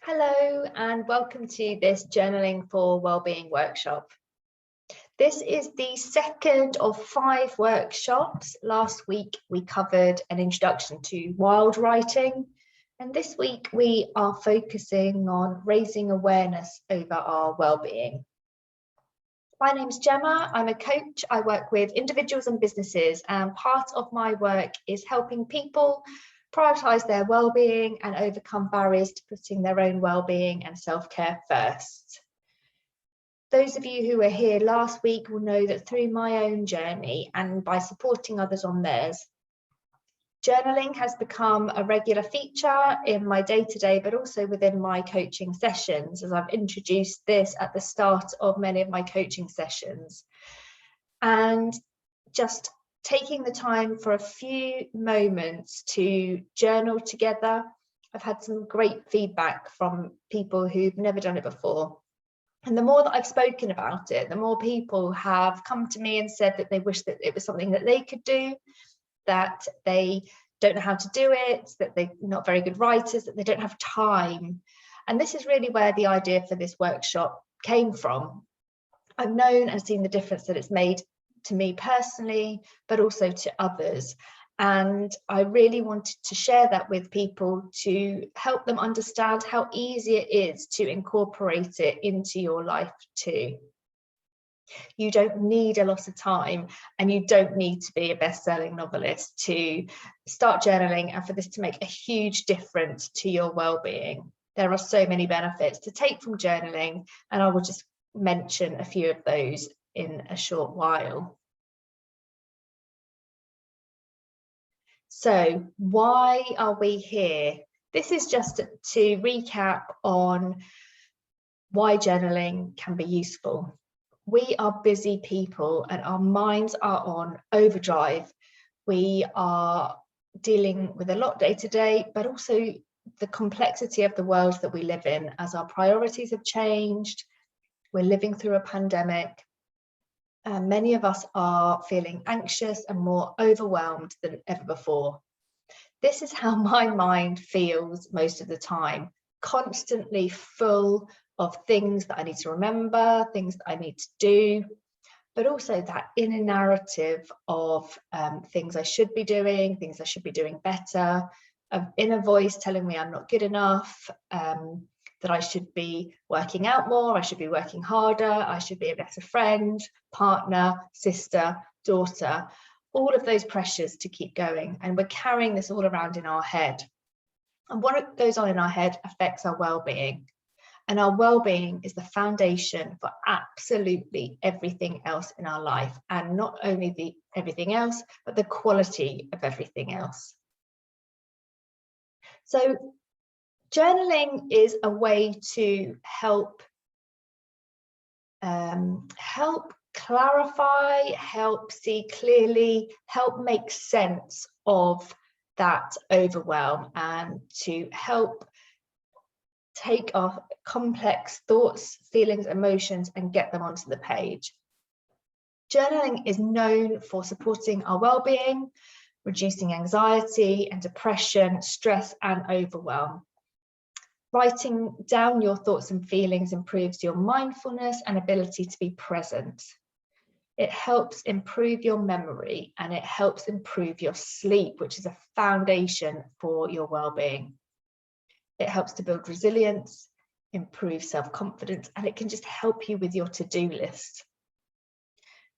Hello and welcome to this Journaling for Wellbeing workshop. This is the second of 5 workshops. Last week we covered an introduction to wild writing, and this week we are focusing on raising awareness over our wellbeing. My name's Gemma, I'm a coach. I work with individuals and businesses, and part of my work is helping people prioritise their well-being and overcome barriers to putting their own well-being and self-care first. Those of you who were here last week will know that through my own journey and by supporting others on theirs, journaling has become a regular feature in my day-to-day, but also within my coaching sessions, as I've introduced this at the start of many of my coaching sessions. And just taking the time for a few moments to journal together. I've had some great feedback from people who've never done it before. And the more that I've spoken about it, the more people have come to me and said that they wish that it was something that they could do, that they don't know how to do it, that they're not very good writers, that they don't have time. And this is really where the idea for this workshop came from. I've known and seen the difference that it's made to me personally, but also to others. And I really wanted to share that with people to help them understand how easy it is to incorporate it into your life too. You don't need a lot of time, and you don't need to be a best-selling novelist to start journaling and for this to make a huge difference to your well-being. There are so many benefits to take from journaling, and I will just mention a few of those in a short while. So why are we here? This is just to recap on why journaling can be useful. We are busy people and our minds are on overdrive. We are dealing with a lot day to day, but also the complexity of the world that we live in as our priorities have changed. We're living through a pandemic. Many of us are feeling anxious and more overwhelmed than ever before. This is how my mind feels most of the time, constantly full of things that I need to remember, things that I need to do, but also that inner narrative of things I should be doing, things I should be doing better, an inner voice telling me I'm not good enough, that I should be working out more, I should be working harder, I should be a better friend, partner, sister, daughter, all of those pressures to keep going. And we're carrying this all around in our head. And what goes on in our head affects our well-being. And our well-being is the foundation for absolutely everything else in our life. And not only the everything else, but the quality of everything else. So journaling is a way to help clarify, help see clearly, help make sense of that overwhelm, and to help take our complex thoughts, feelings, emotions and get them onto the page. Journaling is known for supporting our well-being, reducing anxiety and depression, stress and overwhelm. Writing down your thoughts and feelings improves your mindfulness and ability to be present. It helps improve your memory and it helps improve your sleep, which is a foundation for your well-being. It helps to build resilience, improve self-confidence, and it can just help you with your to-do list.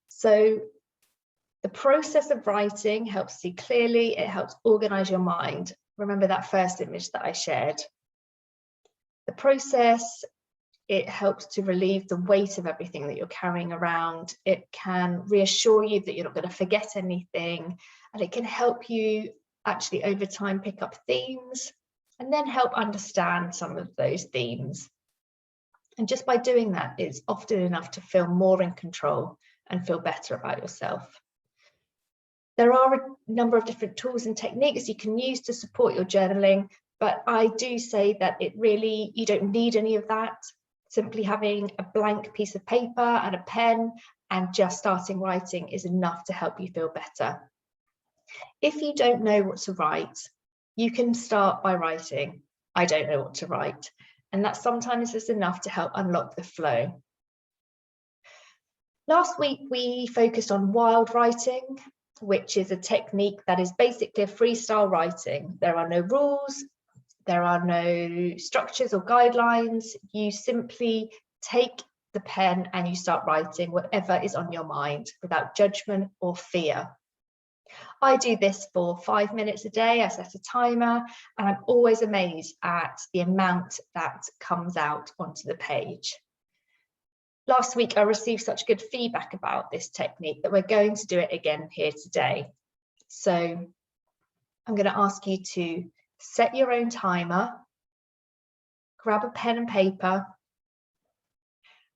So the process of writing helps see clearly, it helps organize your mind. Remember that first image that I shared. The process, it helps to relieve the weight of everything that you're carrying around. It can reassure you that you're not going to forget anything, and it can help you actually over time pick up themes and then help understand some of those themes. And just by doing that, it's often enough to feel more in control and feel better about yourself. There are a number of different tools and techniques you can use to support your journaling, but I do say that you don't need any of that. Simply having a blank piece of paper and a pen and just starting writing is enough to help you feel better. If you don't know what to write, you can start by writing, I don't know what to write. and that sometimes is enough to help unlock the flow. Last week, we focused on wild writing, which is a technique that is basically a freestyle writing. There are no rules, there are no structures or guidelines. You simply take the pen and you start writing whatever is on your mind without judgment or fear. I do this for 5 minutes a day. I set a timer, and I'm always amazed at the amount that comes out onto the page. Last week, I received such good feedback about this technique that we're going to do it again here today. So I'm going to ask you to set your own timer, grab a pen and paper,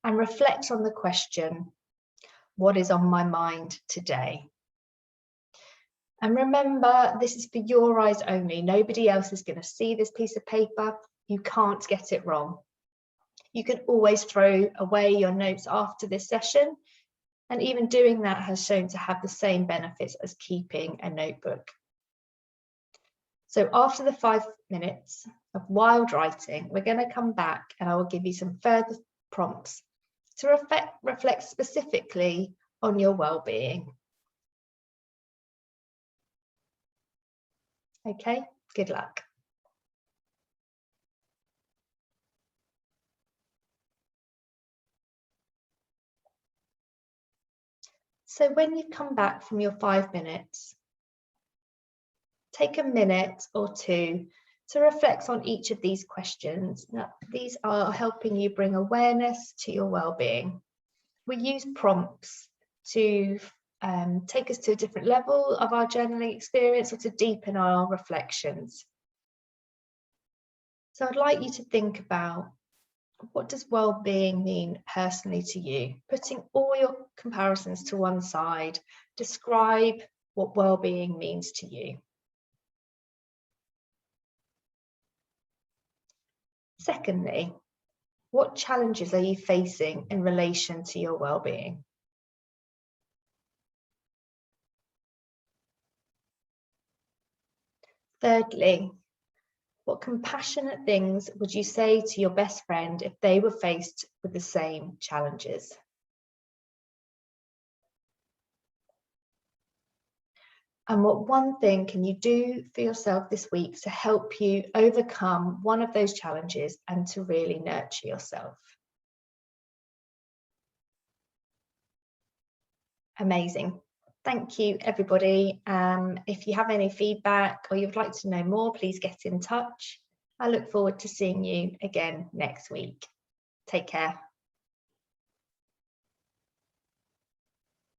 and reflect on the question, what is on my mind today? And remember, this is for your eyes only. Nobody else is going to see this piece of paper. You can't get it wrong. You can always throw away your notes after this session, and even doing that has shown to have the same benefits as keeping a notebook. So after the 5 minutes of wild writing, we're going to come back and I will give you some further prompts to reflect specifically on your well-being. Okay, good luck. So when you come back from your 5 minutes, take a minute or two to reflect on each of these questions. Now, these are helping you bring awareness to your well-being. We use prompts to take us to a different level of our journaling experience or to deepen our reflections. So I'd like you to think about, what does well-being mean personally to you? Putting all your comparisons to one side, describe what well-being means to you. Secondly, what challenges are you facing in relation to your well-being? Thirdly, what compassionate things would you say to your best friend if they were faced with the same challenges? And what one thing can you do for yourself this week to help you overcome one of those challenges and to really nurture yourself? Amazing. Thank you, everybody. If you have any feedback or you'd like to know more, please get in touch. I look forward to seeing you again next week. Take care.